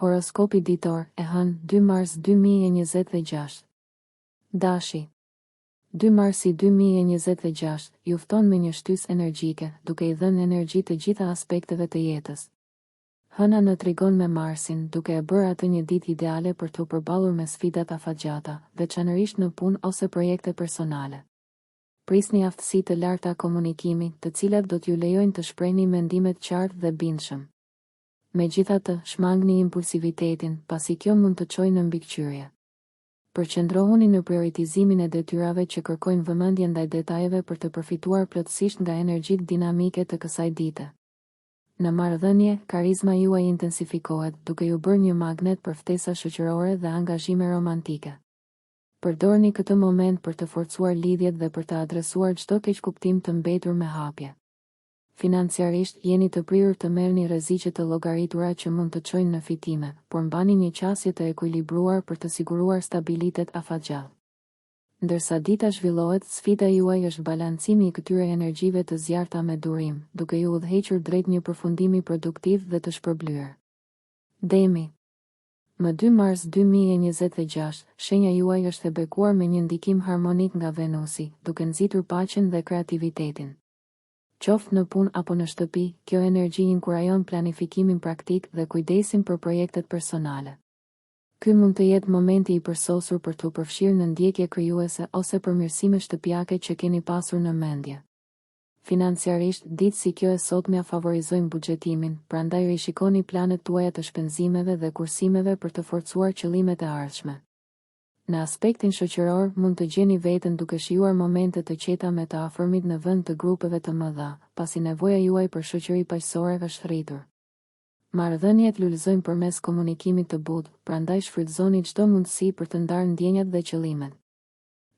Horoskopi ditor e hënë 2 mars 2026. Dashi. 2 marsi 2026 ju fton me një shtysë energjike, duke i dhënë energji të gjitha aspekteve të jetës. Hëna në trigon me Marsin, duke e bërë atë një ditë ideale për të përballur me sfidat afatgjata, veçanërisht në punë ose projekte personale. Prisni aftësi të larta komunikimi, të cilat do t'ju lejojnë të shprehni mendimet qartë dhe bindshëm. Megjithatë, shmangni impulsivitetin, pasi kjo mund të çojë në mbikëqyrje. Përqendrohuni në prioritizimin e detyrave që kërkojnë vëmendje ndaj detajeve për të përfituar plotësisht nga energjitë dinamike të kësaj dite. Në marrëdhënie, karizma juaj intensifikohet, duke ju bërë një magnet për ftesa shoqërore dhe angazhime romantike. Përdorni këtë moment për të forcuar lidhjet dhe për të adresuar çdo keqkuptim të mbetur me hapje. Financiarisht, jeni të prirur të merrni rreziqe të llogaritura që mund të çojnë në fitime, por mbani një qasje të ekuilibruar për të siguruar stabilitet afatgjat. Ndërsa dita zhvillohet, sfida juaj është balancimi i këtyre energjive të zjarrta me durim, duke ju udhëhequr drejt një përfundimi produktiv dhe të shpërblyer. Demi. Më 2 mars 2026, shenja juaj është e bekuar me një ndikim harmonik nga Venusi, duke nxitur paqen dhe kreativitetin. Qoftë në punë apo në shtëpi, kjo energji inkurajon planifikimin praktik dhe kujdesin për projektet personale. Ky mund të jetë momenti i përsosur për t'u përfshirë në ndjekje krijuese ose përmirësime shtëpiake që keni pasur në mendje. Financiarisht, ditë si kjo e sotmja favorizojnë buxhetimin, prandaj rishikoni planet tuaja të shpenzimeve dhe kursimeve për të forcuar qëllimet e ardhshme. Në aspektin shoqëror, mund të gjeni veten duke shijuar momente të qeta me të afërmit në vend të grupeve të mëdha, pasi nevoja juaj për shoqëri paqësore është rritur. Marrëdhëniet lulëzojnë përmes komunikimit të butë, prandaj shfrytëzoni çdo mundësi për të ndarë ndjenjat dhe qëllimet.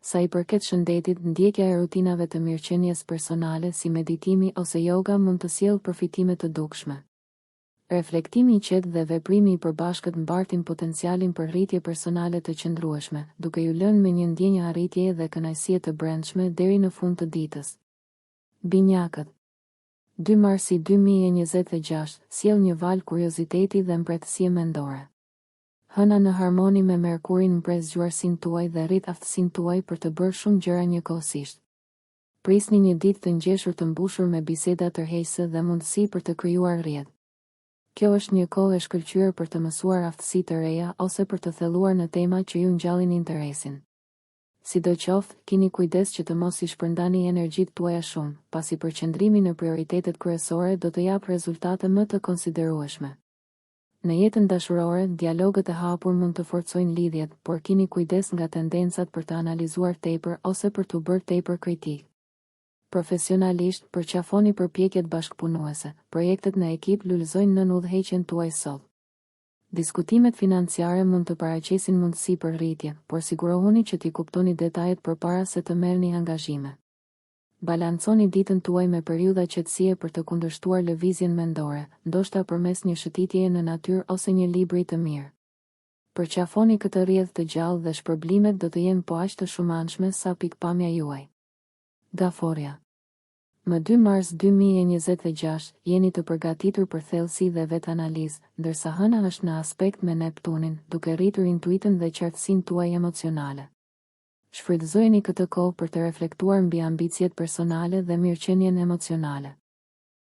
Sa i përket shëndetit, ndjekja e rutinave të mirëqenies personale si meditimi ose yoga mund të sjellë përfitime të dukshme. Reflektimi i qetë dhe veprimi i përbashkët mbartin potencialin për rritje personale të qëndrueshme, duke ju lënë me një ndjenjë arritjeje dhe kënaqësie të brendshme deri në fund të ditës. Binjakët. 2 marsi 2026 sjell një val kurioziteti dhe mbretësie mendore. Hëna në harmoni me Merkurin mpres zgjuarsinë tuaj dhe rrit aftësinë tuaj për të bërë shumë gjëra njëkohësisht. Prisni një ditë të ngjeshur të mbushur me biseda tërheqëse dhe mundësi për të krijuar rrjet. Kjo është një kohë e shkëlqyer për të mësuar aftësi të reja ose për të thelluar në tema që ju ngjallin interesin. Sidoqoftë, keni kujdes që të mos i shpërndani energjitë tuaja shumë, pasi përqendrimi në prioritetet kryesore do të japë rezultate më të konsiderueshme. Në jetën dashurore, dialogët e hapur mund të forcojnë lidhjet, por keni kujdes nga tendencat për të analizuar tepër ose për të bërë tepër kritik. Profesionalisht, përqafoni përpjekjet bashkëpunuese, projektet në ekip lulëzojnë nën udhëheqjen tuaj sot. Diskutimet financiare mund të paraqesin mundësi për rritje, por sigurohuni që t'i kuptoni detajet përpara se të merrni angazhime. Balanconi ditën tuaj me periudha qetësie për të kundërshtuar lëvizjen mendore, ndoshta përmes një shëtitjeje në natyrë ose një libri të mirë. Përqafoni këtë rrjedhë të gjallë dhe shpërblimet do të jenë po aq të shumanshme sa pikpamja juaj. Gaforja. Më 2 mars 2026 jeni të përgatitur për thellësi dhe vetanalizë, ndërsa hëna është në aspekt me Neptunin, duke rritur intuitën dhe qartësinë tuaj emocionale. Shfrytëzojeni këtë kohë për të reflektuar mbi ambicjet personale dhe mirëqenien emocionale.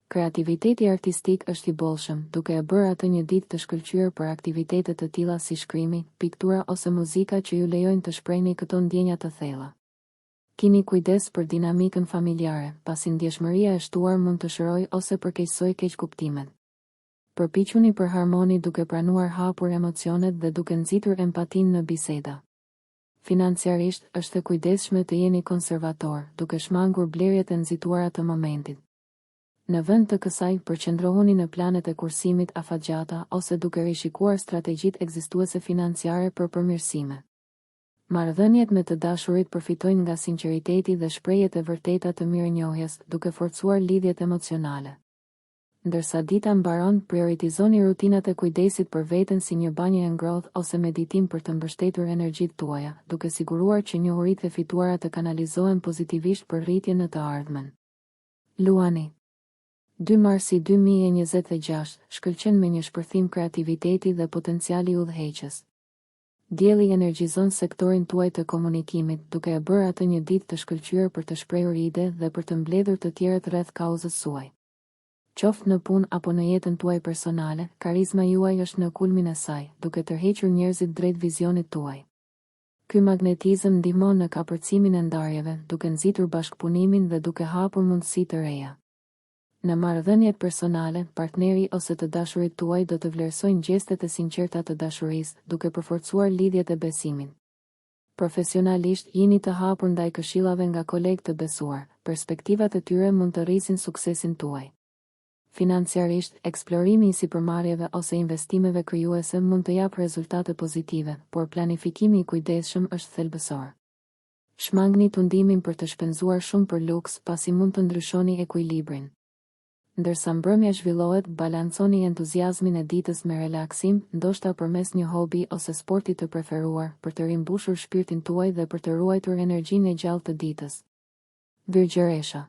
Kreativiteti artistik është i bollshëm, duke e bërë atë një ditë të shkëlqyer për aktivitete të tilla si shkrimi, piktura ose muzika që ju lejojnë të shprehni këto ndjenja të thella. Kini kujdes për dinamikën familjare, pasi ndjeshmëria e shtuar mund të shërojë ose përkeqësojë keqkuptimet. Përpiquni për harmoni duke pranuar hapur emocionet dhe duke nxitur empatinë në biseda. Financiarisht, është e kujdesshme të jeni konservator, duke shmangur blerjet e nxituara të momentit. Në vend të kësaj, përqendrohuni në planet e kursimit afatgjata ose duke rishikuar strategjitë ekzistuese financiare për përmirësime. Marrëdhëniet me të dashurit përfitojnë nga sinqeriteti dhe shprehjet e vërteta të mirënjohjes, duke forcuar lidhjet emocionale. Ndërsa dita mbaron, prioritizoni rutinat e kujdesit për veten si një banjë e ngrohtë ose meditim për të mbështetur energjitë tuaja, duke siguruar që njohuritë e fituara të kanalizohen pozitivisht për rritje në të ardhmen. Luani. 2 marsi 2026 shkëlqen me një shpërthim kreativiteti dhe potenciali udhëheqës. Dielli energjizon sektorin tuaj të komunikimit, duke e bërë atë një ditë të shkëlqyer për të shprehur ide dhe për të mbledhur të tjerët rreth kauzës suaj. Qoftë në punë apo në jetën tuaj personale, karizma juaj është në kulmin e saj, duke tërhequr njerëzit drejt vizionit tuaj. Ky magnetizëm ndihmon në kapërcimin e ndarjeve, duke nxitur bashkëpunimin dhe duke hapur mundësi të reja. Në marrëdhëniet personale, partneri ose të dashurit tuaj do të vlerësojnë gjestet e sinqerta të dashurisë, duke përforcuar lidhjet e besimin. Profesionalisht, jeni të hapur ndaj këshillave nga kolegë të besuar, perspektivat e tyre mund të rrisin suksesin tuaj. Financiarisht, eksplorimi i sipërmarrjeve ose investimeve krijuese mund të japë rezultate pozitive, por planifikimi i kujdesshëm është thelbësor. Shmangni tundimin për të shpenzuar shumë për luks, pasi mund të ndryshoni ekuilibrin. Ndërsa mbrëmja zhvillohet, balanconi entuziazmin e ditës me relaksim, ndoshta përmes një hobi ose sporti të preferuar, për të rimbushur shpirtin tuaj dhe për të ruajtur energjinë e gjallë të ditës. Virgjëresha.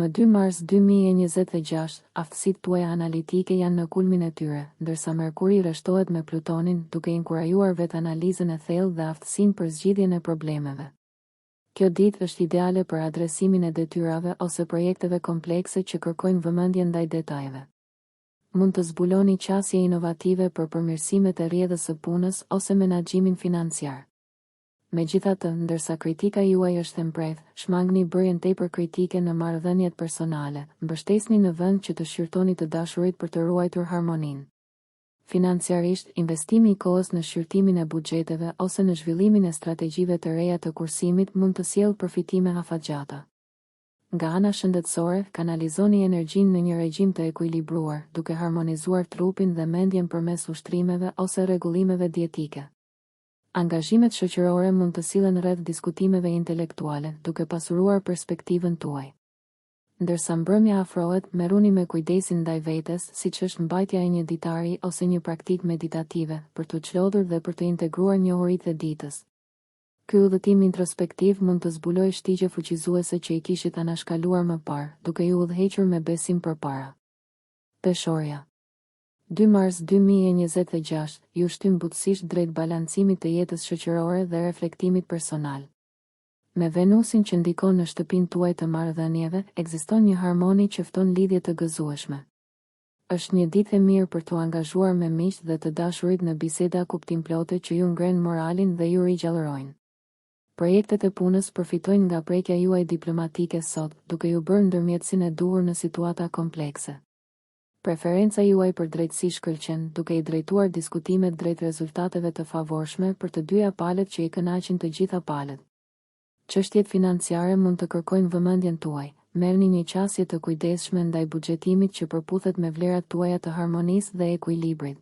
Më 2 mars 2026, aftësitë tuaja analitike janë në kulmin e tyre, ndërsa Merkuri rreshtohet me Plutonin, duke inkurajuar vetanalizën e thellë dhe aftësinë për zgjidhjen e problemeve. Kjo ditë është ideale për adresimin e detyrave ose projekteve komplekse që kërkojnë vëmendje ndaj detajeve. Mund të zbuloni qasje inovative për përmirësimet e rrjedhës së punës ose menaxhimin financiar. Megjithatë, ndërsa kritika juaj është e mprehtë, shmangni bërjen tepër kritike në marrëdhëniet personale, mbështesni në vend që të shqyrtoni të dashurit për të ruajtur harmoninë. Financiarisht, investimi i kohës në shqyrtimin e buxheteve ose në zhvillimin e strategjive të reja të kursimit mund të sjellë përfitime afatgjata. Nga ana shëndetësore, kanalizoni energjinë në një regjim të ekuilibruar, duke harmonizuar trupin dhe mendjen përmes ushtrimeve ose rregullimeve dietike. Angazhimet shoqërore mund të sillen rreth diskutimeve intelektuale, duke pasuruar perspektivën tuaj. Ndërsa mbrëmja afrohet, merruni me kujdesin ndaj vetes, siç është mbajtja e një ditari ose një praktikë meditative, për të çlodhur dhe për të integruar njohuritë e ditës. Ky udhëtim introspektiv mund të zbulojë shtigje fuqizuese që i kishit anashkaluar më parë, duke ju udhëhequr me besim përpara. Peshorja. 2 mars 2026, ju shtyn butësisht drejt balancimit të jetës shoqërore dhe reflektimit personal. Me Venusin që ndikon në shtëpinë tuaj të marrëdhënieve, ekziston një harmoni që fton lidhje të gëzueshme. Është një ditë e mirë për t'u angazhuar me miq dhe të dashurit në biseda kuptimplote që ju ngren moralin dhe ju rigjallërojnë. Projektet e punës përfitojnë nga prekja juaj diplomatike sot, duke ju bërë ndërmjetësinë e duhur në situata komplekse. Preferenca juaj për drejtësi shkëlqen, duke i drejtuar diskutimet drejt rezultateve të favorshme për të dyja palët që i kënaqin të gjitha palët. Çështjet financiare mund të kërkojnë vëmendjen tuaj. Merrni një qasje të kujdesshme ndaj buxhetimit që përputhet me vlerat tuaja të harmonisë dhe ekuilibrit.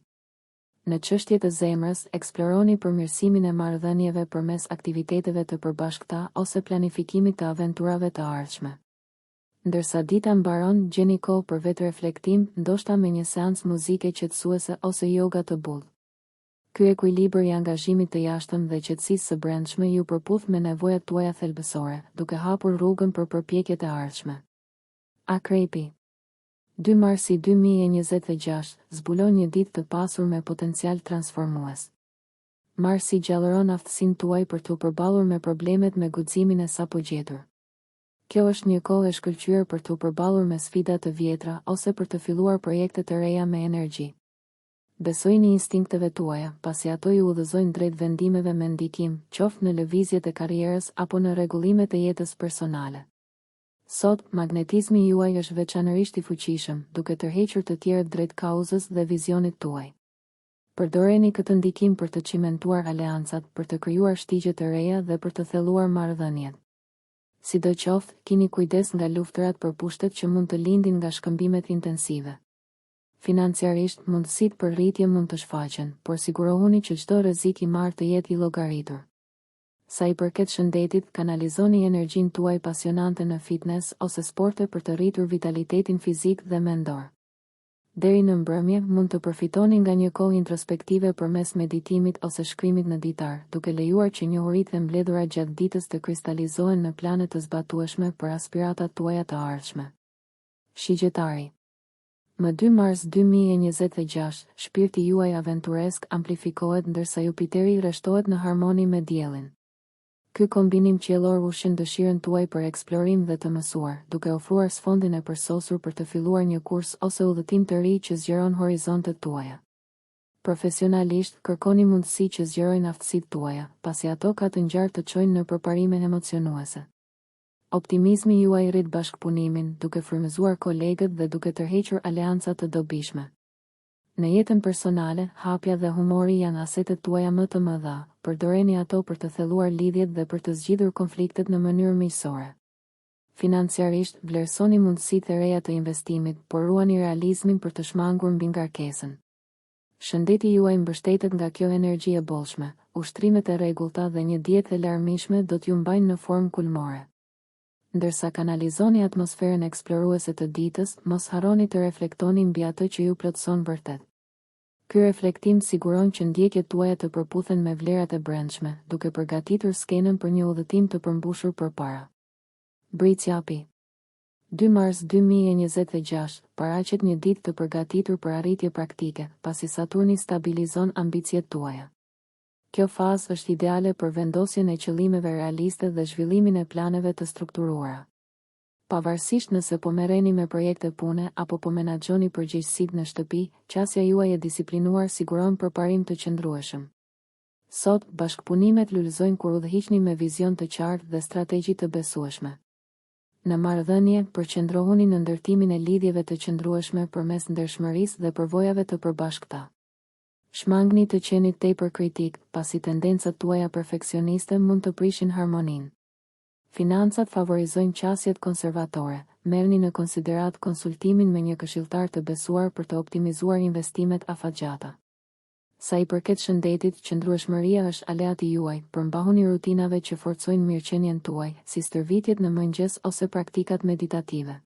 Në çështjet e zemrës, eksploroni përmirësimin e marrëdhënieve përmes aktiviteteve të përbashkëta ose planifikimit të aventurave të ardhshme. Ndërsa dita mbaron, gjeni kohë për vetë-reflektim, ndoshta me një seancë muzike qetësuese ose yoga të butë. Ky ekuilibër i angazhimit të jashtëm dhe qetësisë së brendshme ju përputh me nevojat tuaja thelbësore, duke hapur rrugën për përpjekjet e ardhshme. Akrepi. 2 marsi 2026, zbulon një ditë të pasur me potencial transformues. Marsi gjallëron aftësinë tuaj për t'u përballur me problemet me guximin e sapo gjetur. Kjo është një kohë e shkëlqyer për t'u përballur me sfida të vjetra ose për të filluar projekte të reja me energji. Besojini instinkteve tuaja, pasi ato ju udhëzojnë drejt vendimeve me ndikim, qoftë në lëvizjet e karrierës apo në rregullimet e jetës personale. Sot, magnetizmi juaj është veçanërisht i fuqishëm, duke tërhequr të tjerët drejt kauzës dhe vizionit tuaj. Përdoreni këtë ndikim për të cimentuar aleancat, për të krijuar shtigje të reja dhe për të thelluar marrëdhëniet. Sidoqoftë, keni kujdes nga luftërat për pushtet që mund të lindin nga shkëmbimet intensive. Financiarisht, mundësitë për rritje mund të shfaqen, por sigurohuni që çdo rrezik i marrë të jetë i llogaritur. Sa i përket shëndetit, kanalizoni energjinë tuaj pasionante në fitness ose sporte për të rritur vitalitetin fizik dhe mendor. Deri në mbrëmje, mund të përfitoni nga një kohë introspektive përmes meditimit ose shkrimit në ditar, duke lejuar që njohuritë e mbledhura gjatë ditës të kristalizohen në plane të zbatueshme për aspiratat tuaja të ardhshme. Shigjetari. Më 2 mars 2026, shpirti juaj aventuresk amplifikohet ndërsa Jupiteri rreshtohet në harmoni me diellin. Ky kombinim qiellor ushqen dëshirën tuaj për eksplorim dhe të mësuar, duke ofruar sfondin e përsosur për të filluar një kurs ose udhëtim të ri që zgjeron horizontet tuaja. Profesionalisht, kërkoni mundësi që zgjerojnë aftësitë tuaja, pasi ato ka të ngjarë të çojnë në përparime emocionuese. Optimizmi juaj rrit bashkëpunimin, duke frymëzuar kolegët dhe duke tërhequr aleanca të dobishme. Në jetën personale, hapja dhe humori janë asetet tuaja më të mëdha, përdoreni ato për të thelluar lidhjet dhe për të zgjidhur konfliktet në mënyrë miqësore. Financiarisht, vlerësoni mundësitë e reja të investimit, por ruani realizmin për të shmangur mbi ngarkesën. Shëndeti juaj mbështetet nga kjo energji e bollshme, ushtrimet e rregullta dhe një dietë e larmishme do t'ju mbajnë në formë kulmore. Ndërsa kanalizoni atmosferën eksploruese të ditës, mos harroni të reflektoni mbi atë që ju plotëson vërtet. Ky reflektim siguron që ndjekjet tuaja të përputhen me vlerat e brendshme, duke përgatitur skenën për një udhëtim të përmbushur përpara. Britsjapi. 2 mars 2026, paraqet një ditë të përgatitur për arritje praktike, pasi Saturni stabilizon ambicjet tuaja. Kjo fazë është ideale për vendosjen e qëllimeve realiste dhe zhvillimin e planeve të strukturuara. Pavarësisht nëse po merreni me projekte pune apo po menaxhoni përgjegjësitë në shtëpi, qasja juaj e disiplinuar siguron përparim të qëndrueshëm. Sot, bashkëpunimet lulëzojnë kur udhëhiqni me vizion të qartë dhe strategji të besueshme. Në marrëdhënie, përqendrohuni në ndërtimin e lidhjeve të qëndrueshme përmes ndershmërisë dhe përvojave të përbashkëta. Shmangni të qeni tepër kritik, pasi tendencat tuaja perfeksioniste mund të prishin harmoninë. Financat favorizojnë qasjet konservatore, merrni në konsiderat konsultimin me një këshilltar të besuar për të optimizuar investimet afatgjata. Sa i përket shëndetit, qëndrueshmëria është aleati juaj, përmbahuni rutinave që forcojnë mirëqenien tuaj, si stërvitjet në mëngjes ose praktikat meditative.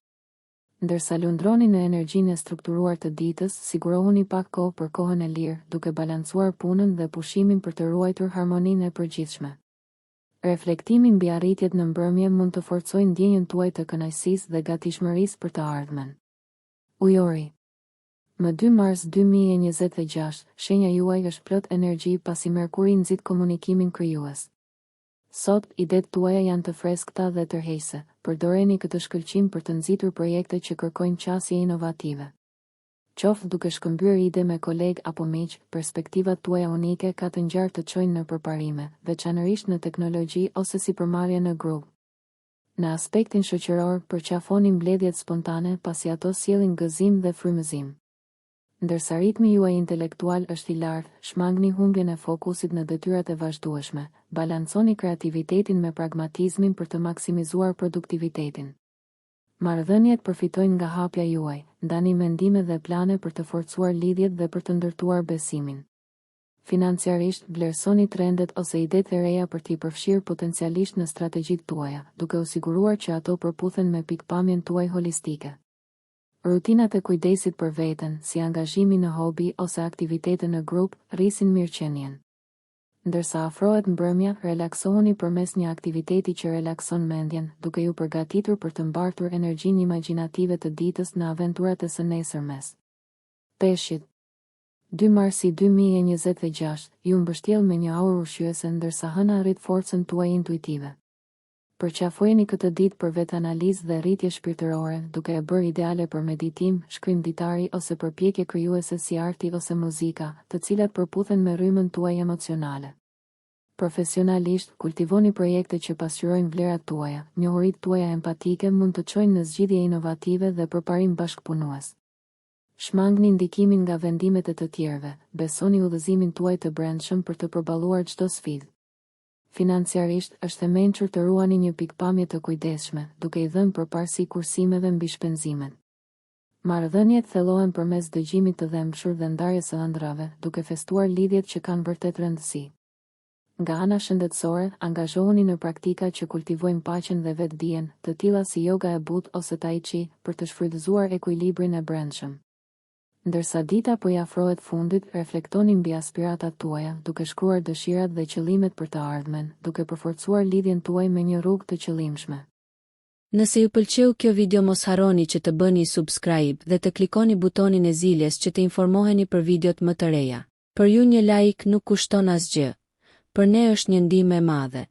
Ndërsa lundroni në energjinë e strukturuar të ditës, sigurohuni pak kohë për kohën e lirë, duke balancuar punën dhe pushimin për të ruajtur harmoninë e përgjithshme. Reflektimi mbi arritjet në mbrëmje mund të forcojnë ndjenjën tuaj të kënaqësisë dhe gatishmërisë për të ardhmen. Ujori. Më 2 mars 2026, shenja juaj është plot energji pasi Merkuri nxit komunikimin krijues. Sot, idetë tuaja janë të freskëta dhe tërheqëse, përdoreni këtë shkëlqim për të nxitur projekte që kërkojnë qasje inovative. Qoftë duke shkëmbyer ide me kolegë apo miq, perspektivat tuaja unike ka të ngjarë të çojnë në përparime, veçanërisht në teknologji ose sipërmarrje në grup. Në aspektin shoqëror, përqafoni mbledhjet spontane pasi ato sjellin gëzim dhe frymëzim. Ndërsa ritmi juaj intelektual është i lartë, shmangni humbjen e fokusit në detyrat e vazhdueshme, balanconi kreativitetin me pragmatizmin për të maksimizuar produktivitetin. Marrëdhëniet përfitojnë nga hapja juaj, ndani mendime dhe plane për të forcuar lidhjet dhe për të ndërtuar besimin. Financiarisht, vlerësoni trendet ose idetë e reja për t'i përfshirë potencialisht në strategjitë tuaja, duke u siguruar që ato përputhen me pikpamjen tuaj holistike. Rutinat e kujdesit për veten, si angazhimi në hobi ose aktivitete në grup, rrisin mirëqenien. Ndërsa afrohet mbrëmja, relaksohuni përmes një aktiviteti që relakson mendjen, duke ju përgatitur për të mbartur energjinë imagjinative të ditës në aventurat e së nesërmes. Peshqit. 2 marsi 2026, ju mbështjell me një aurë ushqyese ndërsa hëna rrit forcën tuaj intuitive. Përqafojeni këtë ditë për vetanalizë dhe rritje shpirtërore, duke e bërë ideale për meditim, shkrim ditari ose përpjekje krijuese si arti ose muzika, të cilat përputhen me rrymën tuaj emocionale. Profesionalisht, kultivoni projekte që pasqyrojnë vlerat tuaja, njohuritë tuaja empatike mund të çojnë në zgjidhje inovative dhe përparim bashkëpunues. Shmangni ndikimin nga vendimet e të tjerëve, besoni udhëzimin tuaj të brendshëm për të përballuar çdo sfidë. Financiarisht, është e mençur të ruani një pikpamje të kujdesshme, duke i dhënë përparësi kursimeve mbi shpenzimet. Marrëdhëniet thellohen përmes dëgjimit të dhëmshur dhe ndarjes së ëndrave, duke festuar lidhjet që kanë vërtet rëndësi. Nga ana shëndetësore, angazhohuni në praktika që kultivojnë paqen dhe vetdijen, të tilla si yoga e but ose tai chi, për të shfrytëzuar ekuilibrin e brendshëm. Ndërsa dita po i afrohet fundit, reflektoni mbi aspiratat tuaja, duke shkruar dëshirat dhe qëllimet për të ardhmen, duke përforcuar lidhjen tuaj me një rrugë të qëllimshme. Nëse ju pëlqeu kjo video mos harroni që të bëni subscribe dhe të klikoni butonin e ziljes që të informoheni për videot më të reja. Për ju një like nuk kushton asgjë. Për ne është një ndihmë e madhe.